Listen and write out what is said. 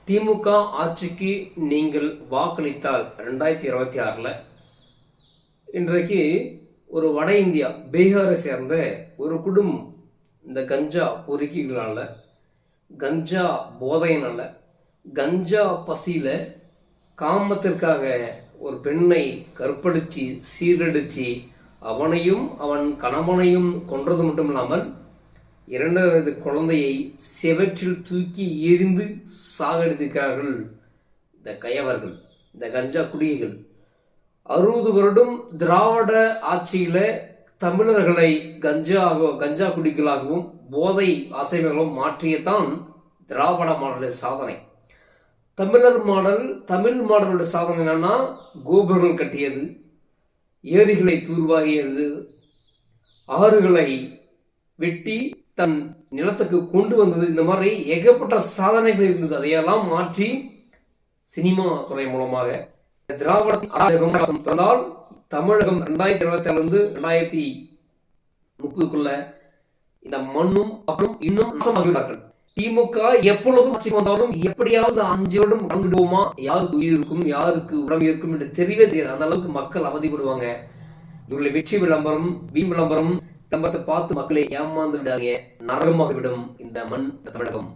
திமுக ஆட்சிக்கு நீங்கள் வாக்களித்தால் 2026 இன்றைக்கு ஒரு வட இந்தியா பீகாரை சேர்ந்த ஒரு குடும்பம் இந்த கஞ்சா பொறுக்கிகளால, கஞ்சா போதையினால, கஞ்சா பசியில காமத்திற்காக ஒரு பெண்ணை கற்பழிச்சு சீரடிச்சு அவனையும் அவன் கணவனையும் கொன்றது மட்டும் இல்லாமல் 2 வயது குழந்தையை செவற்றில் தூக்கி எரிந்து சாகடித்திருக்கிறார்கள் இந்த கயவர்கள், இந்த கஞ்சா குடிகள். 60 வருடம் திராவிட ஆட்சியில தமிழர்களை கஞ்சா குடிகளாகவும் போதை ஆசைமைகளும் மாற்றியதான் திராவிட மாடலின் சாதனை. தமிழ் மாடலோட சாதனை என்னன்னா, கோபுரங்கள் கட்டியது, ஏரிகளை தூர்வாகியது, ஆறுகளை வெட்டி தன் நிலத்துக்கு கொண்டு வந்தது. இந்த மாதிரி ஏகப்பட்ட சாதனைகள் இருந்தது. அதையெல்லாம் மாற்றி சினிமா துறை மூலமாக திராவிட அராஜகம் தொடர்ந்தால் தமிழகம் 2026 2030 இந்த மண்ணும் மக்களும் இன்னும் நாசமாகிவிட்டார்கள். திமுக எப்பொழுதும் ஆட்சி வந்தாலும் எப்படியாவது 5 வருடம் கடந்துடுவோமா, யாருக்கு உயிர் இருக்கும் யாருக்கு உடம்பு இருக்கும் என்று தெரியவே தெரியாது. அந்த அளவுக்கு மக்கள் அவதிப்படுவாங்க. இவர்களை வெற்றி விளம்பரம் வீண் விளம்பரத்தை பார்த்து மக்களை ஏமாந்து விடாதீங்க. நரகமாக விடும் இந்த மண் தமிழகம்.